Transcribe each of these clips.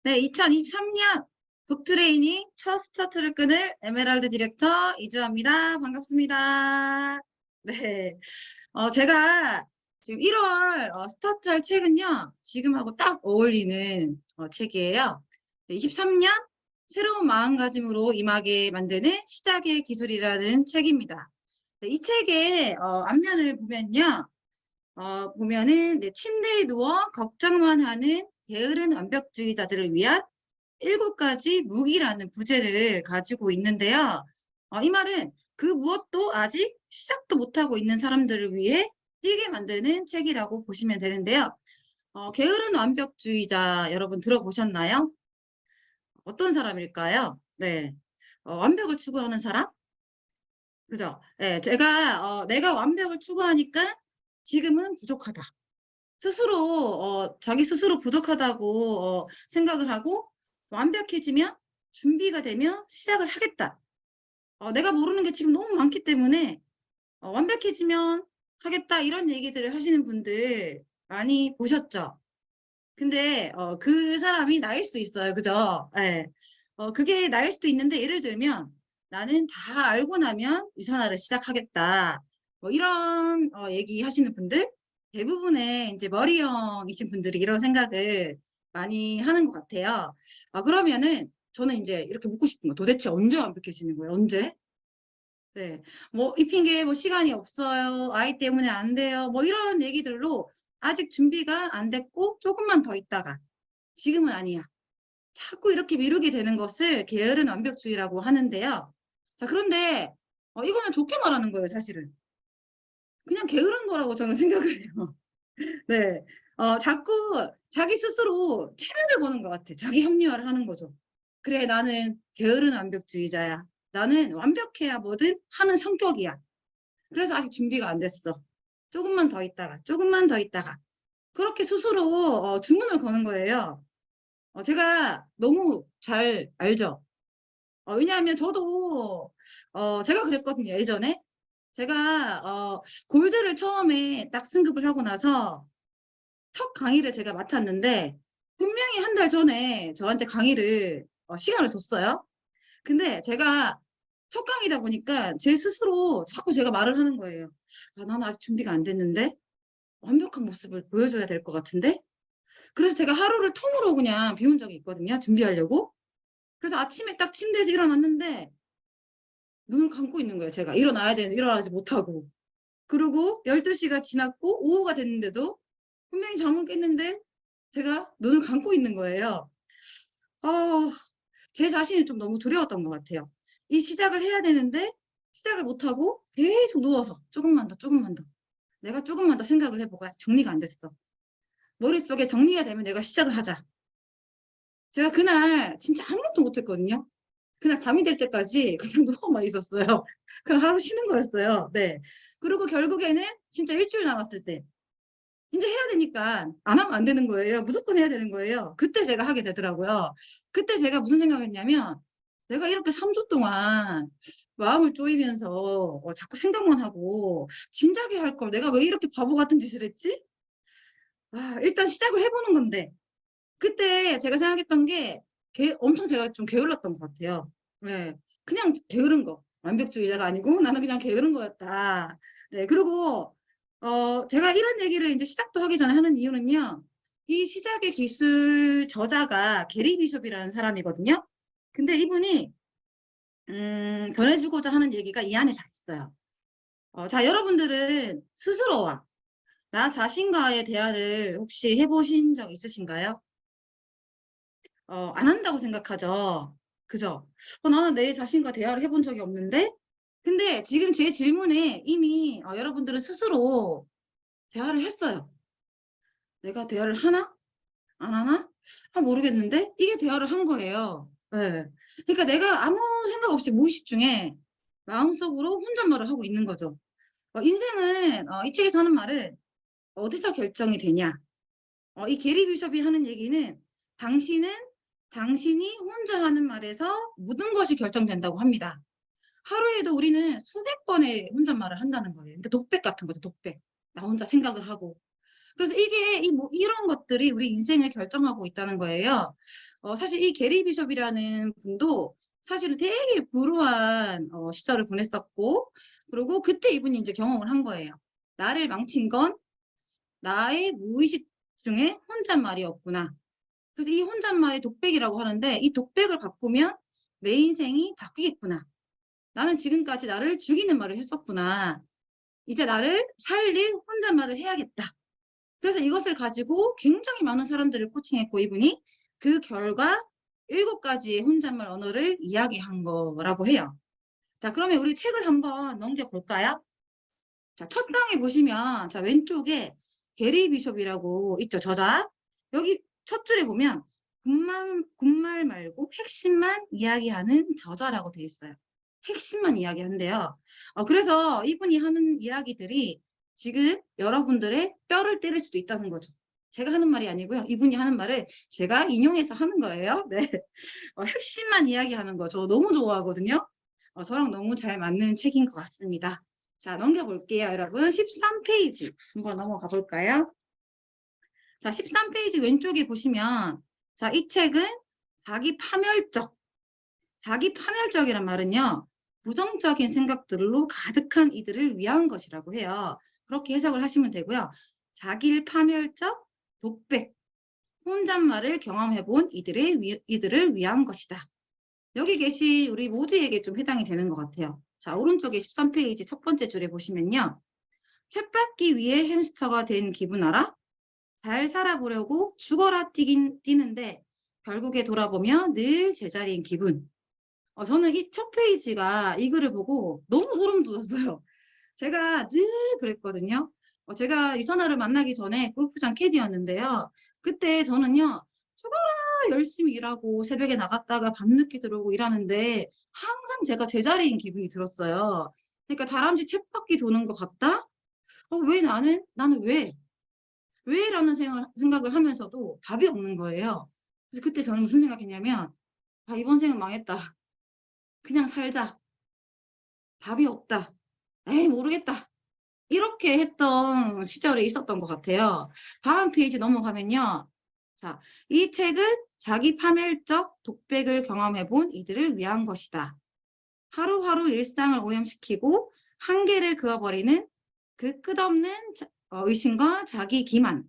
네, 2023년 북트레이닝 첫 스타트를 끊을 에메랄드 디렉터 이주아입니다. 반갑습니다. 네, 제가 지금 1월 스타트할 책은요, 지금하고 딱 어울리는 책이에요. 23년 새로운 마음가짐으로 임하게 만드는 시작의 기술이라는 책입니다. 네, 이 책의 앞면을 보면요, 보면은 침대에 누워 걱정만 하는 게으른 완벽주의자들을 위한 7가지 무기라는 부제를 가지고 있는데요. 이 말은 그 무엇도 아직 시작도 못하고 있는 사람들을 위해 뛰게 만드는 책이라고 보시면 되는데요. 게으른 완벽주의자 여러분 들어보셨나요? 어떤 사람일까요? 네. 완벽을 추구하는 사람? 그죠? 네, 내가 완벽을 추구하니까 지금은 부족하다. 자기 스스로 부족하다고 생각을 하고 완벽해지면 준비가 되면 시작을 하겠다. 내가 모르는 게 지금 너무 많기 때문에 완벽해지면 하겠다 이런 얘기들을 하시는 분들 많이 보셨죠? 근데 그 사람이 나일 수도 있어요. 그죠? 예. 그게 나일 수도 있는데 예를 들면 나는 다 알고 나면 유산화를 시작하겠다. 뭐 이런 얘기하시는 분들 대부분의 이제 머리형이신 분들이 이런 생각을 많이 하는 것 같아요. 그러면은 저는 이제 이렇게 묻고 싶은 거 도대체 언제 완벽해지는 거예요? 언제? 네. 뭐 이 핑계 뭐 시간이 없어요. 아이 때문에 안 돼요. 뭐 이런 얘기들로 아직 준비가 안 됐고 조금만 더 있다가 지금은 아니야. 자꾸 이렇게 미루게 되는 것을 게으른 완벽주의라고 하는데요. 자, 그런데 이거는 좋게 말하는 거예요, 사실은. 그냥 게으른 거라고 저는 생각을 해요. 네. 자꾸 자기 스스로 체면을 거는 것 같아. 자기 합리화를 하는 거죠. 그래, 나는 게으른 완벽주의자야. 나는 완벽해야 뭐든 하는 성격이야. 그래서 아직 준비가 안 됐어. 조금만 더 있다가, 조금만 더 있다가. 그렇게 스스로 주문을 거는 거예요. 제가 너무 잘 알죠. 왜냐하면 저도 제가 그랬거든요, 예전에. 제가 골드를 처음에 딱 승급을 하고 나서 첫 강의를 제가 맡았는데 분명히 한 달 전에 저한테 강의를 시간을 줬어요. 근데 제가 첫 강의다 보니까 제 스스로 자꾸 제가 말을 하는 거예요. 나는 아직 준비가 안 됐는데 완벽한 모습을 보여줘야 될 것 같은데. 그래서 제가 하루를 통으로 그냥 비운 적이 있거든요, 준비하려고. 그래서 아침에 딱 침대에서 일어났는데 눈을 감고 있는 거예요, 제가. 일어나야 되는데 일어나지 못하고. 그리고 12시가 지났고 오후가 됐는데도 분명히 잠을 깼는데 제가 눈을 감고 있는 거예요. 아, 제 자신이 좀 너무 두려웠던 것 같아요. 이 시작을 해야 되는데 시작을 못하고 계속 누워서 조금만 더, 조금만 더. 내가 조금만 더 생각을 해보고 아직 정리가 안 됐어. 머릿속에 정리가 되면 내가 시작을 하자. 제가 그날 진짜 아무것도 못했거든요. 그날 밤이 될 때까지 그냥 누워만 있었어요. 그냥 하루 쉬는 거였어요. 네. 그리고 결국에는 진짜 일주일 남았을 때 이제 해야 되니까 안 하면 안 되는 거예요. 무조건 해야 되는 거예요. 그때 제가 하게 되더라고요. 그때 제가 무슨 생각했냐면 내가 이렇게 3주 동안 마음을 쪼이면서 자꾸 생각만 하고 진작에 할 걸 내가 왜 이렇게 바보 같은 짓을 했지? 일단 시작을 해보는 건데 그때 제가 생각했던 게 엄청 제가 좀 게을렀던 것 같아요. 네. 그냥 게으른 거. 완벽주의자가 아니고 나는 그냥 게으른 거였다. 네. 그리고 제가 이런 얘기를 이제 시작도 하기 전에 하는 이유는요. 이 시작의 기술 저자가 게리 비숍이라는 사람이거든요. 근데 이분이 전해주고자 하는 얘기가 이 안에 다 있어요. 자, 여러분들은 스스로와 나 자신과의 대화를 혹시 해보신 적 있으신가요? 안 한다고 생각하죠. 그죠? 나는 내 자신과 대화를 해본 적이 없는데? 근데 지금 제 질문에 이미 여러분들은 스스로 대화를 했어요. 내가 대화를 하나? 안 하나? 모르겠는데? 이게 대화를 한 거예요. 네. 그러니까 내가 아무 생각 없이 무의식 중에 마음속으로 혼잣말을 하고 있는 거죠. 인생은 이 책에서 하는 말은 어디서 결정이 되냐? 이 게리 비숍이 하는 얘기는 당신은 당신이 혼자 하는 말에서 모든 것이 결정된다고 합니다. 하루에도 우리는 수백 번의 혼잣말을 한다는 거예요. 그러니까 독백 같은 거죠, 독백. 나 혼자 생각을 하고. 그래서 이게 이런 것들이 우리 인생을 결정하고 있다는 거예요. 사실 이 게리 비숍이라는 분도 사실은 되게 불우한 시절을 보냈었고, 그리고 그때 이분이 이제 경험을 한 거예요. 나를 망친 건 나의 무의식 중에 혼잣말이었구나. 그래서 이 혼잣말이 독백이라고 하는데, 이 독백을 바꾸면 내 인생이 바뀌겠구나. 나는 지금까지 나를 죽이는 말을 했었구나. 이제 나를 살릴 혼잣말을 해야겠다. 그래서 이것을 가지고 굉장히 많은 사람들을 코칭했고, 이분이 그 결과 7가지의 혼잣말 언어를 이야기한 거라고 해요. 자, 그러면 우리 책을 한번 넘겨볼까요? 자, 첫 장에 보시면, 자, 왼쪽에 게리 비숍이라고 있죠, 저자. 여기 첫 줄에 보면 군말 말고 핵심만 이야기하는 저자라고 되어 있어요. 핵심만 이야기한대요. 그래서 이분이 하는 이야기들이 지금 여러분들의 뼈를 때릴 수도 있다는 거죠. 제가 하는 말이 아니고요. 이분이 하는 말을 제가 인용해서 하는 거예요. 네. 핵심만 이야기하는 거 저 너무 좋아하거든요. 저랑 너무 잘 맞는 책인 것 같습니다. 자, 넘겨볼게요, 여러분. 13페이지 한번 넘어가 볼까요? 자, 13페이지 왼쪽에 보시면, 자, 이 책은 자기 파멸적이란 말은요, 부정적인 생각들로 가득한 이들을 위한 것이라고 해요. 그렇게 해석을 하시면 되고요. 자기를 파멸적, 독백, 혼잣말을 경험해본 이들을 위한 것이다. 여기 계신 우리 모두에게 좀 해당이 되는 것 같아요. 자, 오른쪽에 13페이지 첫 번째 줄에 보시면요. 쳇바퀴 위에 햄스터가 된 기분 알아? 잘 살아보려고 죽어라 뛰는데 결국에 돌아보면 늘 제자리인 기분. 저는 이 첫 페이지가 이 글을 보고 너무 소름 돋았어요. 제가 늘 그랬거든요. 제가 이선아를 만나기 전에 골프장 캐디였는데요. 그때 저는요. 죽어라 열심히 일하고 새벽에 나갔다가 밤늦게 들어오고 일하는데 항상 제가 제자리인 기분이 들었어요. 그러니까 다람쥐 쳇바퀴 도는 것 같다? 왜 나는 왜? 왜라는 생각을 하면서도 답이 없는 거예요. 그래서 그때 저는 무슨 생각했냐면, 이번 생은 망했다. 그냥 살자. 답이 없다. 에이, 모르겠다. 이렇게 했던 시절이 있었던 것 같아요. 다음 페이지 넘어가면요. 자, 이 책은 자기 파멸적 독백을 경험해본 이들을 위한 것이다. 하루하루 일상을 오염시키고 한계를 그어버리는 그 끝없는 의심과 자기 기만,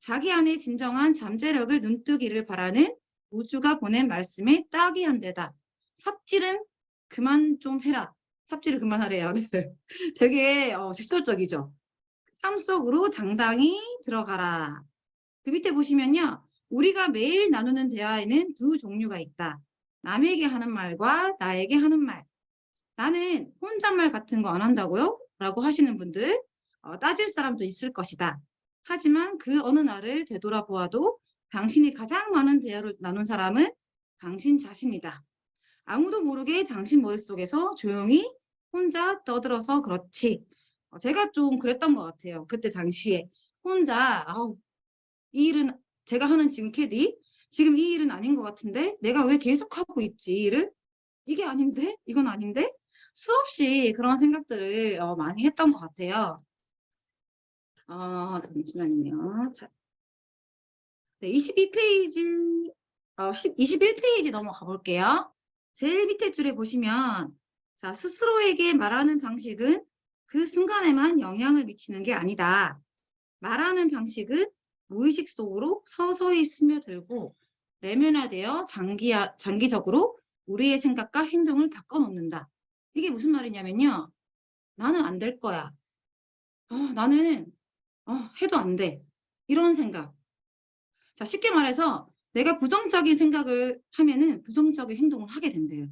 자기 안의 진정한 잠재력을 눈뜨기를 바라는 우주가 보낸 말씀에 딱이 한 데다. 삽질은 그만 좀 해라. 삽질을 그만하래요. 네. 되게 직설적이죠. 삶 속으로 당당히 들어가라. 그 밑에 보시면요. 우리가 매일 나누는 대화에는 두 종류가 있다. 남에게 하는 말과 나에게 하는 말. 나는 혼잣말 같은 거 안 한다고요? 라고 하시는 분들 따질 사람도 있을 것이다. 하지만 그 어느 날을 되돌아보아도 당신이 가장 많은 대화를 나눈 사람은 당신 자신이다. 아무도 모르게 당신 머릿속에서 조용히 혼자 떠들어서 그렇지. 제가 좀 그랬던 것 같아요. 그때 당시에 혼자 이 일은 제가 하는 지금 캐디 지금 이 일은 아닌 것 같은데 내가 왜 계속하고 있지 이 일을? 이게 아닌데? 이건 아닌데? 수없이 그런 생각들을 많이 했던 것 같아요. 잠시만요. 자, 네, 22페이지, 21페이지 넘어가 볼게요. 제일 밑에 줄에 보시면, 자, 스스로에게 말하는 방식은 그 순간에만 영향을 미치는 게 아니다. 말하는 방식은 무의식 속으로 서서히 스며들고 내면화되어 장기적으로 우리의 생각과 행동을 바꿔놓는다. 이게 무슨 말이냐면요. 나는 안 될 거야. 나는 해도 안 돼. 이런 생각. 자, 쉽게 말해서 내가 부정적인 생각을 하면은 부정적인 행동을 하게 된대요.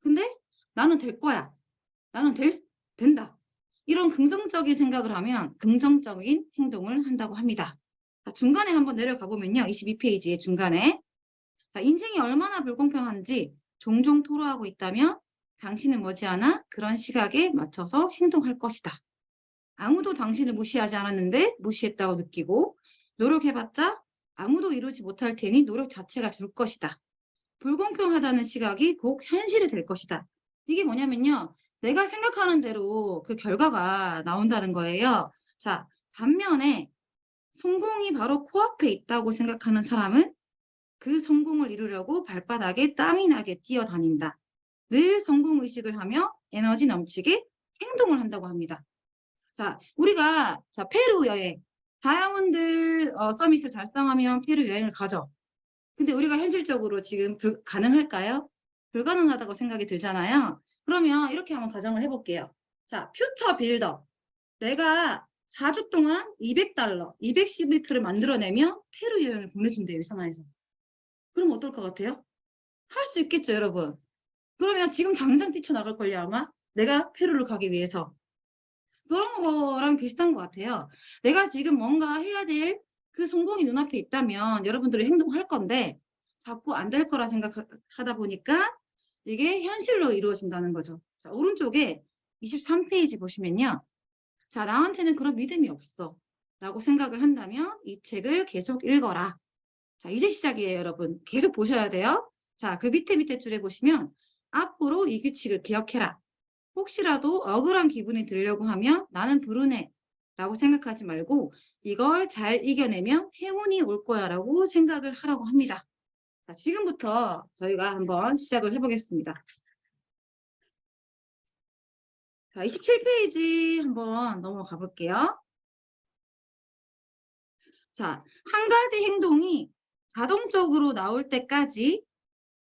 근데 나는 될 거야. 나는 된다. 이런 긍정적인 생각을 하면 긍정적인 행동을 한다고 합니다. 자, 중간에 한번 내려가 보면요. 22페이지의 중간에 자, 인생이 얼마나 불공평한지 종종 토로하고 있다면 당신은 머지않아 그런 시각에 맞춰서 행동할 것이다. 아무도 당신을 무시하지 않았는데 무시했다고 느끼고 노력해봤자 아무도 이루지 못할 테니 노력 자체가 줄 것이다. 불공평하다는 시각이 곧 현실이 될 것이다. 이게 뭐냐면요. 내가 생각하는 대로 그 결과가 나온다는 거예요. 자, 반면에 성공이 바로 코앞에 있다고 생각하는 사람은 그 성공을 이루려고 발바닥에 땀이 나게 뛰어다닌다. 늘 성공의식을 하며 에너지 넘치게 행동을 한다고 합니다. 자, 우리가 페루 여행, 다이아몬드 서밋을 달성하면 페루 여행을 가죠. 근데 우리가 현실적으로 지금 가능할까요? 불가능하다고 생각이 들잖아요. 그러면 이렇게 한번 가정을 해볼게요. 자, 퓨처 빌더. 내가 4주 동안 $200, 212표를 만들어내면 페루 여행을 보내준대요, 이 상황에서. 그럼 어떨 것 같아요? 할 수 있겠죠, 여러분? 그러면 지금 당장 뛰쳐나갈걸요, 아마? 내가 페루를 가기 위해서. 그런 거랑 비슷한 것 같아요. 내가 지금 뭔가 해야 될 그 성공이 눈앞에 있다면 여러분들이 행동할 건데 자꾸 안 될 거라 생각하다 보니까 이게 현실로 이루어진다는 거죠. 자, 오른쪽에 23페이지 보시면요. 자, 나한테는 그런 믿음이 없어 라고 생각을 한다면 이 책을 계속 읽어라. 자, 이제 시작이에요, 여러분. 계속 보셔야 돼요. 자, 그 밑에 줄에 보시면 앞으로 이 규칙을 기억해라. 혹시라도 억울한 기분이 들려고 하면 나는 불운해 라고 생각하지 말고 이걸 잘 이겨내면 행운이 올 거야 라고 생각을 하라고 합니다. 자, 지금부터 저희가 한번 시작을 해보겠습니다. 자, 27페이지 한번 넘어가 볼게요. 자, 한 가지 행동이 자동적으로 나올 때까지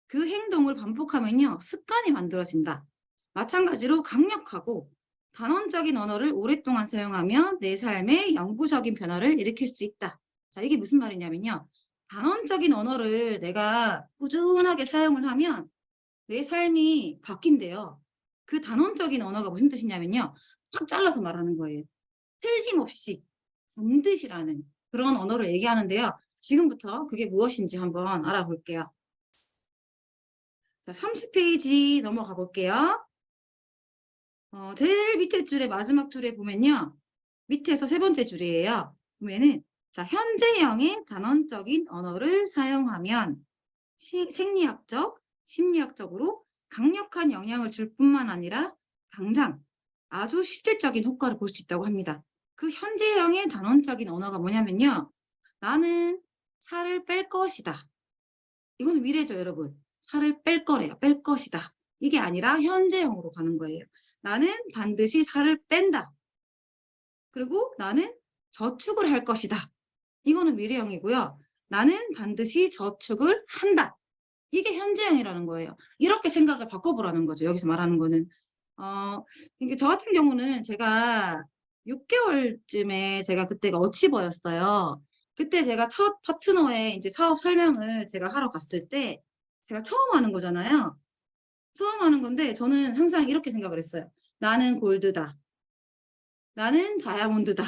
그 행동을 반복하면요, 습관이 만들어진다. 마찬가지로 강력하고 단언적인 언어를 오랫동안 사용하면 내 삶에 영구적인 변화를 일으킬 수 있다. 자, 이게 무슨 말이냐면요. 단언적인 언어를 내가 꾸준하게 사용을 하면 내 삶이 바뀐대요. 그 단언적인 언어가 무슨 뜻이냐면요. 싹 잘라서 말하는 거예요. 틀림없이 반드시라는 그런 언어를 얘기하는데요. 지금부터 그게 무엇인지 한번 알아볼게요. 자, 30페이지 넘어가 볼게요. 제일 밑에 줄에 마지막 줄에 보면요. 밑에서 세 번째 줄이에요. 보면은 자, 현재형의 단언적인 언어를 사용하면 생리학적, 심리학적으로 강력한 영향을 줄 뿐만 아니라 당장 아주 실질적인 효과를 볼 수 있다고 합니다. 그 현재형의 단언적인 언어가 뭐냐면요. 나는 살을 뺄 것이다. 이건 미래죠, 여러분. 살을 뺄 거래요. 뺄 것이다. 이게 아니라 현재형으로 가는 거예요. 나는 반드시 살을 뺀다. 그리고 나는 저축을 할 것이다. 이거는 미래형이고요. 나는 반드시 저축을 한다. 이게 현재형이라는 거예요. 이렇게 생각을 바꿔보라는 거죠. 여기서 말하는 거는. 이게 저 같은 경우는 제가 6개월쯤에 제가 그때가 어치버였어요. 그때 제가 첫 파트너의 이제 사업 설명을 제가 하러 갔을 때 제가 처음 하는 거잖아요. 처음 하는 건데 저는 항상 이렇게 생각을 했어요. 나는 골드다. 나는 다이아몬드다.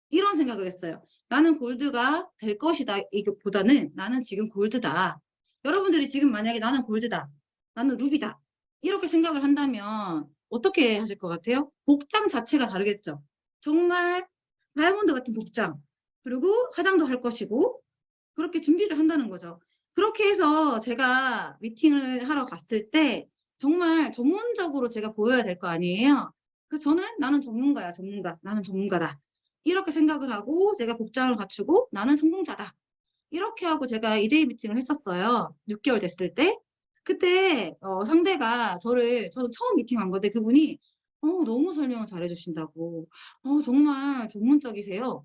이런 생각을 했어요. 나는 골드가 될 것이다. 이것보다는 나는 지금 골드다. 여러분들이 지금 만약에 나는 골드다. 나는 루비다. 이렇게 생각을 한다면 어떻게 하실 것 같아요? 복장 자체가 다르겠죠. 정말 다이아몬드 같은 복장. 그리고 화장도 할 것이고 그렇게 준비를 한다는 거죠. 그렇게 해서 제가 미팅을 하러 갔을 때 정말 전문적으로 제가 보여야 될 거 아니에요. 그래서 저는 나는 전문가야, 전문가. 나는 전문가다. 이렇게 생각을 하고 제가 복장을 갖추고 나는 성공자다. 이렇게 하고 제가 2대2 미팅을 했었어요. 6개월 됐을 때. 그때 상대가 저는 처음 미팅한 건데 그분이 너무 설명을 잘해주신다고. 정말 전문적이세요.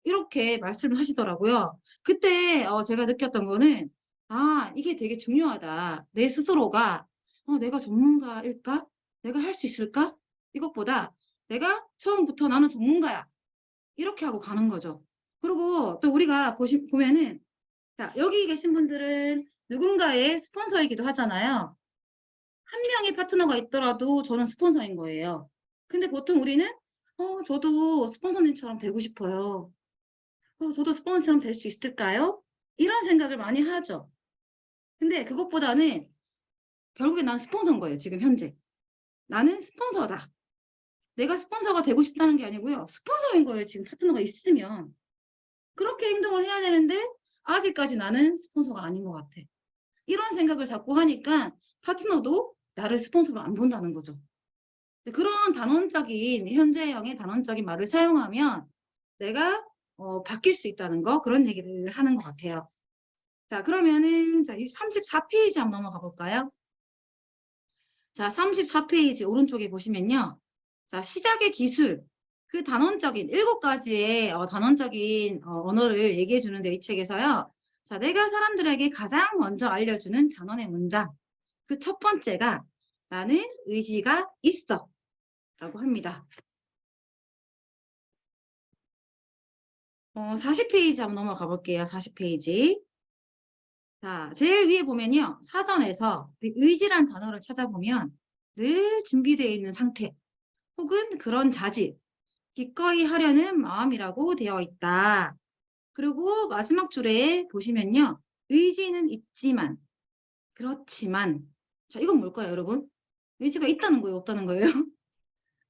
이렇게 말씀을 하시더라고요. 그때 제가 느꼈던 거는 아, 이게 되게 중요하다. 내 스스로가 내가 전문가일까? 내가 할 수 있을까? 이것보다 내가 처음부터 나는 전문가야. 이렇게 하고 가는 거죠. 그리고 또 우리가 보면은 자, 여기 계신 분들은 누군가의 스폰서이기도 하잖아요. 한 명의 파트너가 있더라도 저는 스폰서인 거예요. 근데 보통 우리는 저도 스폰서님처럼 되고 싶어요. 저도 스폰서처럼 될 수 있을까요? 이런 생각을 많이 하죠. 근데 그것보다는 결국에 난 스폰서인 거예요. 지금 현재. 나는 스폰서다. 내가 스폰서가 되고 싶다는 게 아니고요. 스폰서인 거예요. 지금 파트너가 있으면. 그렇게 행동을 해야 되는데 아직까지 나는 스폰서가 아닌 것 같아. 이런 생각을 자꾸 하니까 파트너도 나를 스폰서로 안 본다는 거죠. 그런 단언적인 현재형의 단언적인 말을 사용하면 내가 바뀔 수 있다는 거, 그런 얘기를 하는 것 같아요. 자, 그러면은, 자, 34페이지 한번 넘어가 볼까요? 자, 34페이지 오른쪽에 보시면요. 자, 시작의 기술. 그 단원적인, 7가지의 단원적인 언어를 얘기해 주는데 이 책에서요. 자, 내가 사람들에게 가장 먼저 알려주는 단원의 문장. 그 첫 번째가 나는 의지가 있어. 라고 합니다. 40페이지 한번 넘어가 볼게요. 40페이지. 자, 제일 위에 보면요. 사전에서 의지란 단어를 찾아보면 늘 준비되어 있는 상태 혹은 그런 자질, 기꺼이 하려는 마음이라고 되어 있다. 그리고 마지막 줄에 보시면요. 의지는 있지만, 그렇지만. 자, 이건 뭘까요, 여러분? 의지가 있다는 거예요, 없다는 거예요?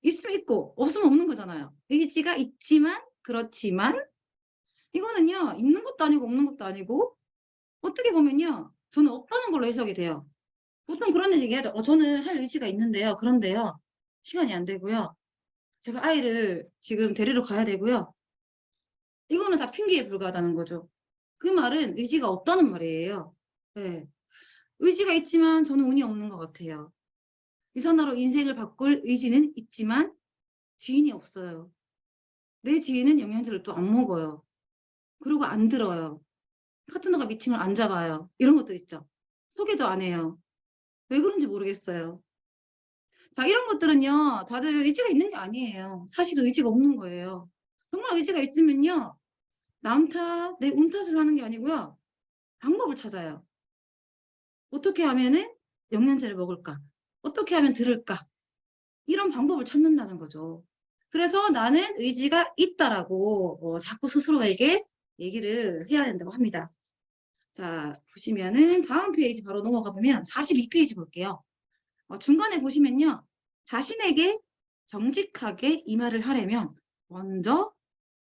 있으면 있고, 없으면 없는 거잖아요. 의지가 있지만, 그렇지만. 이거는요, 있는 것도 아니고, 없는 것도 아니고, 어떻게 보면요. 저는 없다는 걸로 해석이 돼요. 보통 그런 얘기 하죠. 저는 할 의지가 있는데요. 그런데요. 시간이 안 되고요. 제가 아이를 지금 데리러 가야 되고요. 이거는 다 핑계에 불과하다는 거죠. 그 말은 의지가 없다는 말이에요. 네. 의지가 있지만 저는 운이 없는 것 같아요. 유선화로 인생을 바꿀 의지는 있지만 지인이 없어요. 내 지인은 영양제를 또 안 먹어요. 그리고 안 들어요. 파트너가 미팅을 안 잡아요. 이런 것도 있죠. 소개도 안 해요. 왜 그런지 모르겠어요. 자, 이런 것들은요, 다들 의지가 있는 게 아니에요. 사실 의지가 없는 거예요. 정말 의지가 있으면요, 남 탓, 내 운 탓을 하는 게 아니고요, 방법을 찾아요. 어떻게 하면은 영양제를 먹을까? 어떻게 하면 들을까? 이런 방법을 찾는다는 거죠. 그래서 나는 의지가 있다라고 자꾸 스스로에게 얘기를 해야 된다고 합니다. 자, 보시면은 다음 페이지 바로 넘어가 보면 42페이지 볼게요. 중간에 보시면요. 자신에게 정직하게 이 말을 하려면 먼저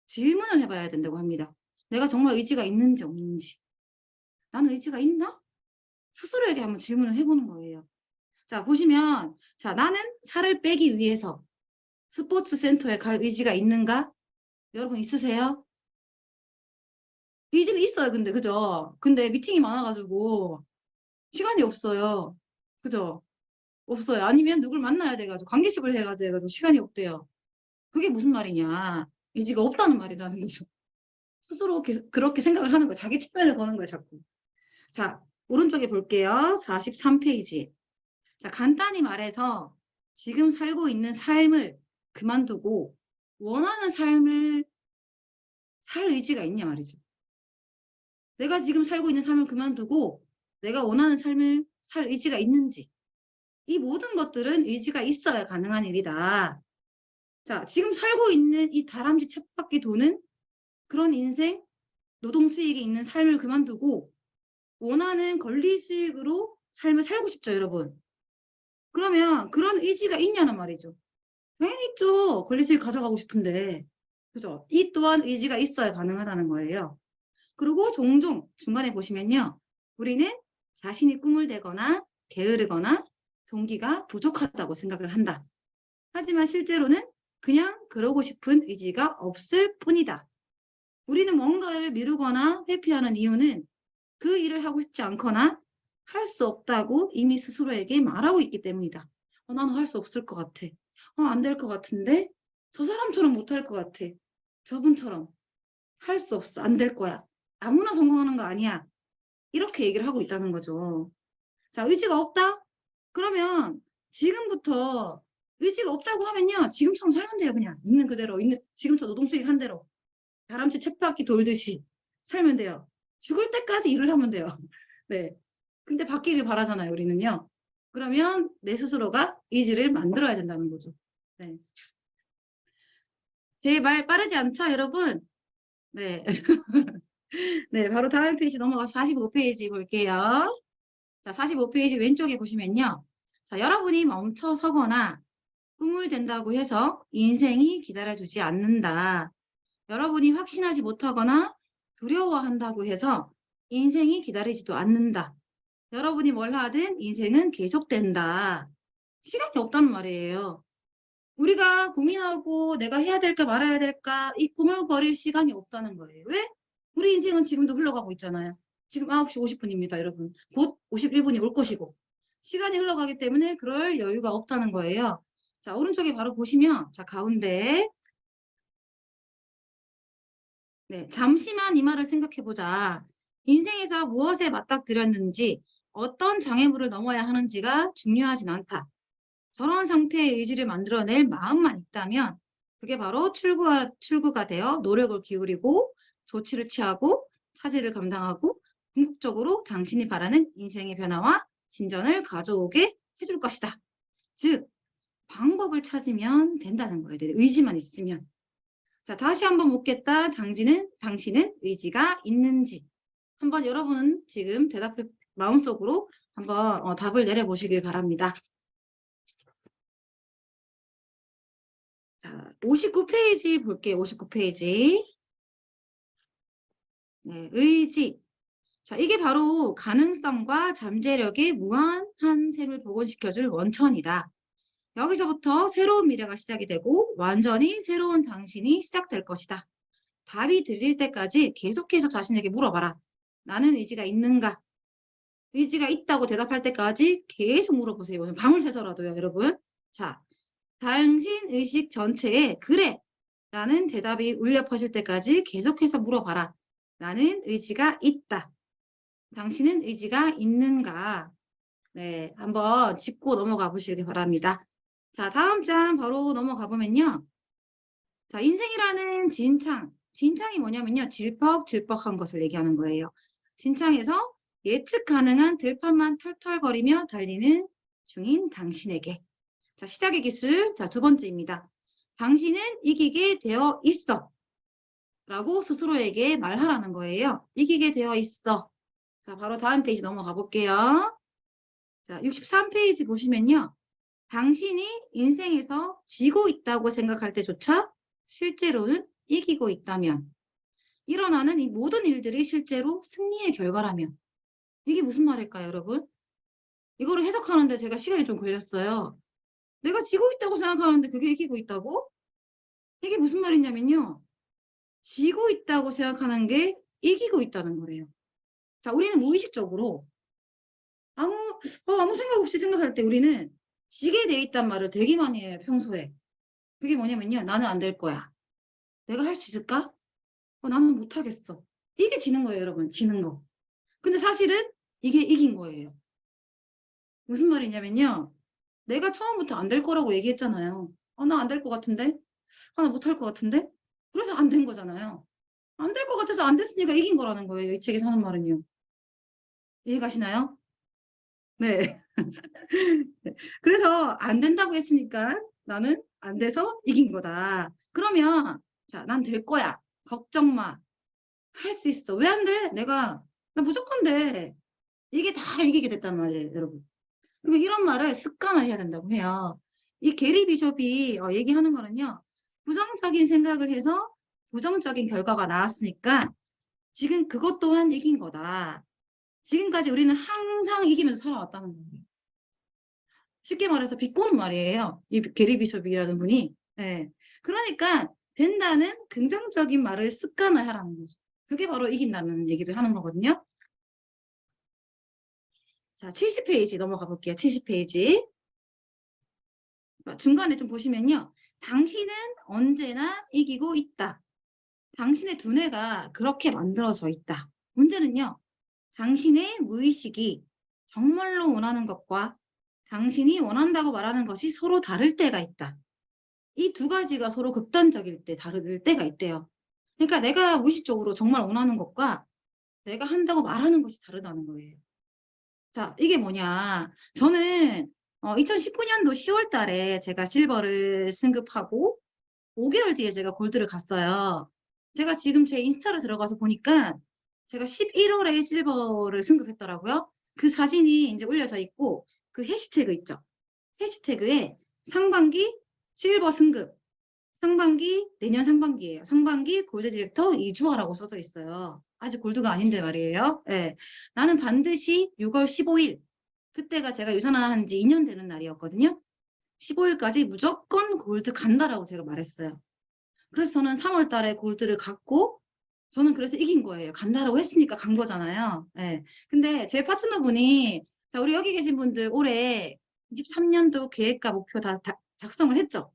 질문을 해봐야 된다고 합니다. 내가 정말 의지가 있는지 없는지. 나는 의지가 있나? 스스로에게 한번 질문을 해보는 거예요. 자, 보시면, 자, 나는 살을 빼기 위해서 스포츠 센터에 갈 의지가 있는가? 여러분 있으세요? 의지는 있어요, 근데, 그죠? 근데 미팅이 많아가지고 시간이 없어요. 그죠? 없어요. 아니면 누굴 만나야 돼가지고 관계식을 해가지고 시간이 없대요. 그게 무슨 말이냐. 의지가 없다는 말이라는 거죠. 스스로 그렇게 생각을 하는 거예요. 자기 체면을 거는 거예요, 자꾸. 자, 오른쪽에 볼게요. 43페이지. 자, 간단히 말해서 지금 살고 있는 삶을 그만두고 원하는 삶을 살 의지가 있냐 말이죠. 내가 지금 살고 있는 삶을 그만두고 내가 원하는 삶을 살 의지가 있는지. 이 모든 것들은 의지가 있어야 가능한 일이다. 자, 지금 살고 있는 이 다람쥐 쳇바퀴 도는 그런 인생, 노동 수익이 있는 삶을 그만두고 원하는 권리 수익으로 삶을 살고 싶죠, 여러분. 그러면 그런 의지가 있냐는 말이죠. 당연히 있죠. 권리 수익 가져가고 싶은데. 그죠? 이 또한 의지가 있어야 가능하다는 거예요. 그리고 종종 중간에 보시면요. 우리는 자신이 꿈을 대거나 게으르거나 동기가 부족하다고 생각을 한다. 하지만 실제로는 그냥 그러고 싶은 의지가 없을 뿐이다. 우리는 뭔가를 미루거나 회피하는 이유는 그 일을 하고 싶지 않거나 할 수 없다고 이미 스스로에게 말하고 있기 때문이다. 나는 할 수 없을 것 같아. 안 될 것 같은데? 저 사람처럼 못할 것 같아. 저분처럼. 할 수 없어. 안 될 거야. 아무나 성공하는 거 아니야. 이렇게 얘기를 하고 있다는 거죠. 자, 의지가 없다? 그러면 지금부터 의지가 없다고 하면요. 지금처럼 살면 돼요. 그냥 있는 그대로. 지금처럼 노동수익 한 대로. 다람쥐 쳇바퀴 돌듯이 살면 돼요. 죽을 때까지 일을 하면 돼요. 네. 근데 바뀌길 바라잖아요, 우리는요. 그러면 내 스스로가 의지를 만들어야 된다는 거죠. 네. 제 말 빠르지 않죠, 여러분? 네. 네, 바로 다음 페이지 넘어가서 45페이지 볼게요. 자, 45페이지 왼쪽에 보시면요. 자, 여러분이 멈춰 서거나 꿈을 댄다고 해서 인생이 기다려주지 않는다. 여러분이 확신하지 못하거나 두려워한다고 해서 인생이 기다리지도 않는다. 여러분이 뭘 하든 인생은 계속된다. 시간이 없다는 말이에요. 우리가 고민하고 내가 해야 될까 말아야 될까 이 꾸물거릴 시간이 없다는 거예요. 왜? 우리 인생은 지금도 흘러가고 있잖아요. 지금 9시 50분입니다, 여러분. 곧 51분이 올 것이고. 시간이 흘러가기 때문에 그럴 여유가 없다는 거예요. 자, 오른쪽에 바로 보시면, 자, 가운데. 네, 잠시만 이 말을 생각해보자. 인생에서 무엇에 맞닥뜨렸는지, 어떤 장애물을 넘어야 하는지가 중요하진 않다. 저런 상태의 의지를 만들어낼 마음만 있다면 그게 바로 출구가 되어 노력을 기울이고 조치를 취하고 차질을 감당하고 궁극적으로 당신이 바라는 인생의 변화와 진전을 가져오게 해줄 것이다. 즉, 방법을 찾으면 된다는 거예요. 내 의지만 있으면. 자, 다시 한번 묻겠다. 당신은 의지가 있는지. 한번 여러분은 지금 마음속으로 한번 답을 내려보시길 바랍니다. 자, 59페이지 볼게요. 59페이지. 네, 의지. 자, 이게 바로 가능성과 잠재력의 무한한 셈을 복원시켜줄 원천이다. 여기서부터 새로운 미래가 시작이 되고 완전히 새로운 당신이 시작될 것이다. 답이 들릴 때까지 계속해서 자신에게 물어봐라. 나는 의지가 있는가? 의지가 있다고 대답할 때까지 계속 물어보세요. 밤을 새서라도요, 여러분. 자, 당신 의식 전체에 그래 라는 대답이 울려 퍼질 때까지 계속해서 물어봐라. 나는 의지가 있다. 당신은 의지가 있는가? 네, 한번 짚고 넘어가 보시기 바랍니다. 자, 다음 장 바로 넘어가 보면요. 자, 인생이라는 진창이 뭐냐면요. 질퍽질퍽한 것을 얘기하는 거예요. 진창에서 예측 가능한 들판만 털털거리며 달리는 중인 당신에게. 자, 시작의 기술. 자, 두 번째입니다. 당신은 이기게 되어 있어. 라고 스스로에게 말하라는 거예요. 이기게 되어 있어. 자, 바로 다음 페이지 넘어가 볼게요. 자, 63페이지 보시면요. 당신이 인생에서 지고 있다고 생각할 때조차 실제로는 이기고 있다면, 일어나는 이 모든 일들이 실제로 승리의 결과라면, 이게 무슨 말일까요, 여러분? 이거를 해석하는데 제가 시간이 좀 걸렸어요. 내가 지고 있다고 생각하는데 그게 이기고 있다고? 이게 무슨 말이냐면요. 지고 있다고 생각하는 게 이기고 있다는 거래요. 자, 우리는 무의식적으로 아무 생각 없이 생각할 때 우리는 지게 돼 있단 말을 되게 많이 해요, 평소에. 그게 뭐냐면요. 나는 안 될 거야. 내가 할 수 있을까? 나는 못 하겠어. 이게 지는 거예요, 여러분. 지는 거. 근데 사실은 이게 이긴 거예요. 무슨 말이냐면요. 내가 처음부터 안 될 거라고 얘기했잖아요. 나 안 될 것 같은데? 나 못 할 것 같은데? 그래서 안 된 거잖아요. 안 될 것 같아서 안 됐으니까 이긴 거라는 거예요. 이 책에서 하는 말은요. 이해 가시나요? 네. 네. 그래서 안 된다고 했으니까 나는 안 돼서 이긴 거다. 그러면 자, 난 될 거야. 걱정 마. 할 수 있어. 왜 안 돼? 나 무조건 돼. 이게 다 이기게 됐단 말이에요, 여러분. 그러니까 이런 말을 습관화해야 된다고 해요. 이 게리 비숍이 얘기하는 거는요. 부정적인 생각을 해서 부정적인 결과가 나왔으니까 지금 그것 또한 이긴 거다. 지금까지 우리는 항상 이기면서 살아왔다는 거예요. 쉽게 말해서 비꼬는 말이에요. 이 게리 비숍이라는 분이. 네. 그러니까 된다는 긍정적인 말을 습관화하라는 거죠. 그게 바로 이긴다는 얘기를 하는 거거든요. 자, 70페이지 넘어가 볼게요. 70페이지. 중간에 좀 보시면요. 당신은 언제나 이기고 있다. 당신의 두뇌가 그렇게 만들어져 있다. 문제는요. 당신의 무의식이 정말로 원하는 것과 당신이 원한다고 말하는 것이 서로 다를 때가 있다. 이 두 가지가 서로 극단적일 때 다를 때가 있대요. 그러니까 내가 무의식적으로 정말 원하는 것과 내가 한다고 말하는 것이 다르다는 거예요. 자, 이게 뭐냐. 저는 2019년도 10월 달에 제가 실버를 승급하고 5개월 뒤에 제가 골드를 갔어요. 제가 지금 제 인스타를 들어가서 보니까 제가 11월에 실버를 승급했더라고요. 그 사진이 이제 올려져 있고 그 해시태그 있죠. 해시태그에 상반기 실버 승급, 내년 상반기예요. 상반기 골드 디렉터 이주화라고 써져 있어요. 아직 골드가 아닌데 말이에요. 네. 나는 반드시 6월 15일, 그때가 제가 유산한 지 2년 되는 날이었거든요. 15일까지 무조건 골드 간다라고 제가 말했어요. 그래서 저는 3월 달에 골드를 갔고 저는 그래서 이긴 거예요. 간다라고 했으니까 간 거잖아요. 예. 근데 제 파트너분이 자, 우리 여기 계신 분들 올해 23년도 계획과 목표 다 작성을 했죠.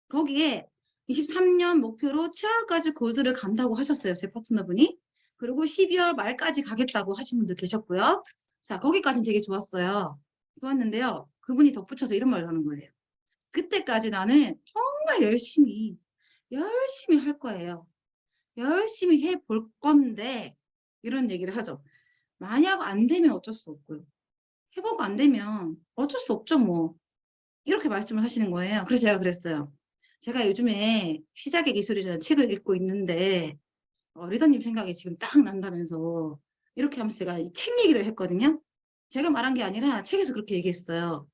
거기에 23년 목표로 7월까지 골드를 간다고 하셨어요. 제 파트너분이. 그리고 12월 말까지 가겠다고 하신 분도 계셨고요. 자, 거기까지는 되게 좋았어요. 좋았는데요. 그분이 덧붙여서 이런 말을 하는 거예요. 그때까지 나는 정말 열심히 할 거예요. 열심히 해볼 건데 이런 얘기를 하죠. 만약 안 되면 어쩔 수 없고요. 해보고 안 되면 어쩔 수 없죠 뭐. 이렇게 말씀을 하시는 거예요. 그래서 제가 그랬어요. 제가 요즘에 시작의 기술이라는 책을 읽고 있는데 리더님 생각이 지금 딱 난다면서 이렇게 하면서 제가 이 책 얘기를 했거든요. 제가 말한 게 아니라 책에서 그렇게 얘기했어요.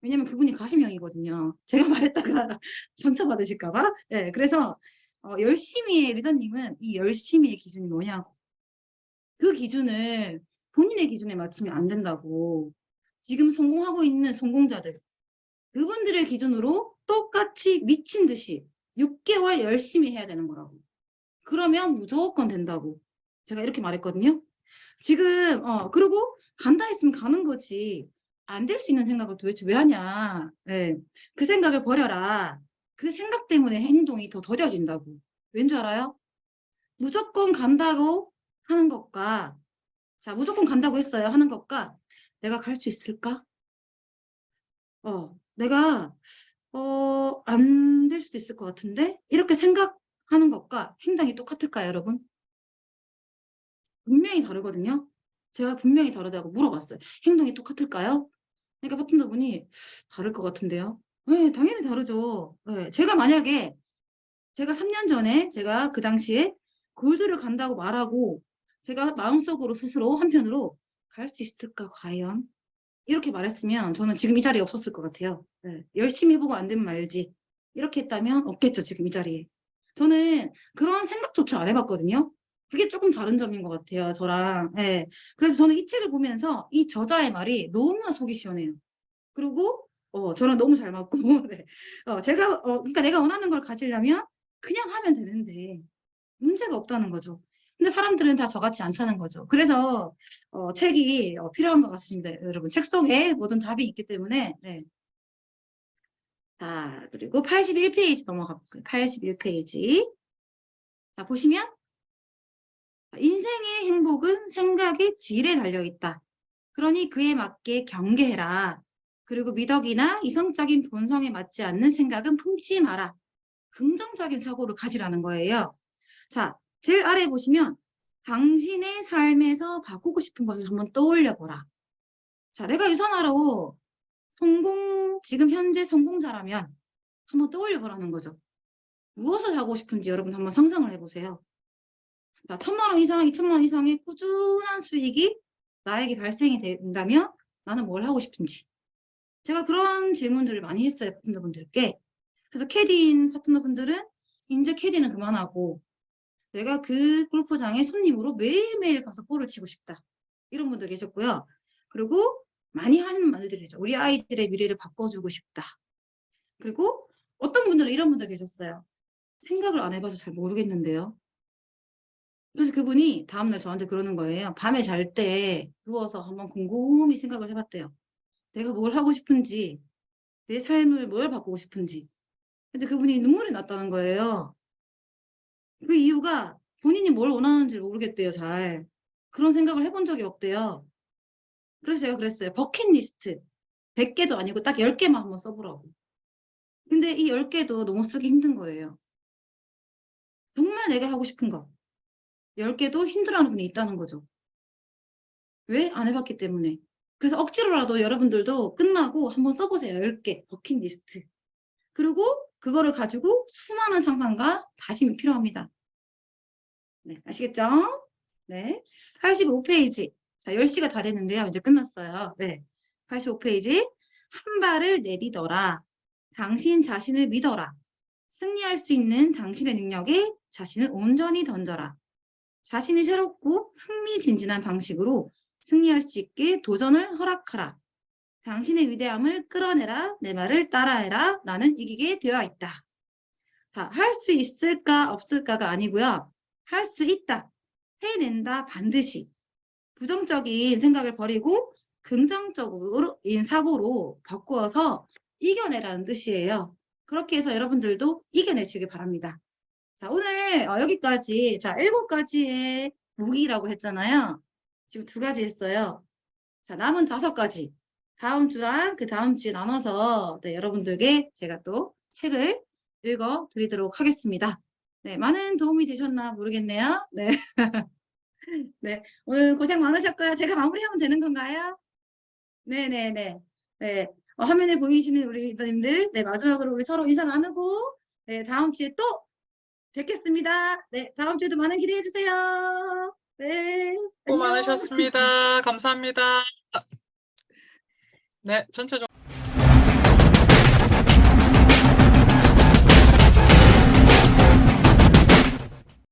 왜냐면 그분이 가심형이거든요. 제가 말했다가 상처받으실까 봐. 네, 그래서 열심히의 리더님은 이 열심히의 기준이 뭐냐고. 그 기준을 본인의 기준에 맞추면 안 된다고. 지금 성공하고 있는 성공자들 그분들의 기준으로 똑같이 미친 듯이 6개월 열심히 해야 되는 거라고. 그러면 무조건 된다고. 제가 이렇게 말했거든요. 지금 그리고 간다 했으면 가는 거지. 안 될 수 있는 생각을 도대체 왜 하냐. 예. 그 생각을 버려라. 그 생각 때문에 행동이 더 더뎌진다고. 왠 줄 알아요? 무조건 간다고 하는 것과 자, 무조건 간다고 했어요. 하는 것과 내가 갈 수 있을까? 내가 안 될 수도 있을 것 같은데 이렇게 생각하는 것과 행동이 똑같을까요, 여러분? 분명히 다르거든요. 제가 분명히 다르다고 물어봤어요. 행동이 똑같을까요? 그러니까 파트너분이 다를 것 같은데요. 네, 당연히 다르죠. 네, 제가 만약에 제가 3년 전에 제가 그 당시에 골드를 간다고 말하고 제가 마음속으로 스스로 한편으로 갈 수 있을까 과연? 이렇게 말했으면 저는 지금 이 자리에 없었을 것 같아요. 네, 열심히 해보고 안 되면 말지. 이렇게 했다면 없겠죠, 지금 이 자리에. 저는 그런 생각조차 안 해봤거든요. 그게 조금 다른 점인 것 같아요, 저랑. 네. 그래서 저는 이 책을 보면서 이 저자의 말이 너무나 속이 시원해요. 그리고 저랑 너무 잘 맞고 네. 제가 그러니까 내가 원하는 걸 가지려면 그냥 하면 되는데 문제가 없다는 거죠. 근데 사람들은 다 저같지 않다는 거죠. 그래서 책이 필요한 것 같습니다. 여러분 책 속에 모든 답이 있기 때문에 네. 자, 그리고 81페이지 넘어가 볼게요. 81페이지. 자, 보시면 인생의 행복은 생각의 질에 달려있다. 그러니 그에 맞게 경계해라. 그리고 미덕이나 이성적인 본성에 맞지 않는 생각은 품지 마라. 긍정적인 사고를 가지라는 거예요. 자, 제일 아래 보시면 당신의 삶에서 바꾸고 싶은 것을 한번 떠올려 보라. 자, 내가 유선화로 지금 현재 성공자라면 한번 떠올려 보라는 거죠. 무엇을 하고 싶은지 여러분 한번 상상을 해보세요. 자, 1,000만 원 이상, 2,000만 원 이상의 꾸준한 수익이 나에게 발생이 된다면 나는 뭘 하고 싶은지. 제가 그런 질문들을 많이 했어요, 파트너분들께. 그래서 캐디인 파트너분들은 이제 캐디는 그만하고 내가 그 골프장에 손님으로 매일매일 가서 볼을 치고 싶다. 이런 분도 계셨고요. 그리고 많이 하는 말들이죠. 우리 아이들의 미래를 바꿔주고 싶다. 그리고 어떤 분들은 이런 분도 계셨어요. 생각을 안 해봐서 잘 모르겠는데요. 그래서 그분이 다음날 저한테 그러는 거예요. 밤에 잘 때 누워서 한번 곰곰이 생각을 해봤대요. 내가 뭘 하고 싶은지, 내 삶을 뭘 바꾸고 싶은지. 근데 그분이 눈물이 났다는 거예요. 그 이유가 본인이 뭘 원하는지 모르겠대요, 잘. 그런 생각을 해본 적이 없대요. 그래서 제가 그랬어요. 버킷리스트. 100개도 아니고 딱 10개만 한번 써보라고. 근데 이 10개도 너무 쓰기 힘든 거예요. 정말 내가 하고 싶은 거. 10개도 힘들어하는 분이 있다는 거죠. 왜? 안 해봤기 때문에. 그래서 억지로라도 여러분들도 끝나고 한번 써보세요. 10개 버킷리스트. 그리고 그거를 가지고 수많은 상상과 다짐이 필요합니다. 네, 아시겠죠? 네. 85페이지. 자, 10시가 다 됐는데요. 이제 끝났어요. 네. 85페이지. 한 발을 내디더라. 당신 자신을 믿어라. 승리할 수 있는 당신의 능력에 자신을 온전히 던져라. 자신이 새롭고 흥미진진한 방식으로 승리할 수 있게 도전을 허락하라. 당신의 위대함을 끌어내라. 내 말을 따라해라. 나는 이기게 되어 있다. 자, 할 수 있을까 없을까가 아니고요. 할 수 있다. 해낸다 반드시. 부정적인 생각을 버리고 긍정적인 사고로 바꾸어서 이겨내라는 뜻이에요. 그렇게 해서 여러분들도 이겨내시길 바랍니다. 자, 오늘 여기까지, 자, 7가지의 무기라고 했잖아요. 지금 2가지 했어요. 자, 남은 5가지. 다음 주랑 그 다음 주에 나눠서 네, 여러분들께 제가 또 책을 읽어 드리도록 하겠습니다. 네, 많은 도움이 되셨나 모르겠네요. 네. 네, 오늘 고생 많으셨고요. 제가 마무리하면 되는 건가요? 네네네. 네. 화면에 보이시는 우리 리더님들, 네, 마지막으로 우리 서로 인사 나누고, 네, 다음 주에 또 뵙겠습니다. 네, 다음 주에도 많은 기대해 주세요. 네, 수고 안녕. 많으셨습니다. 감사합니다. 네, 전체적으로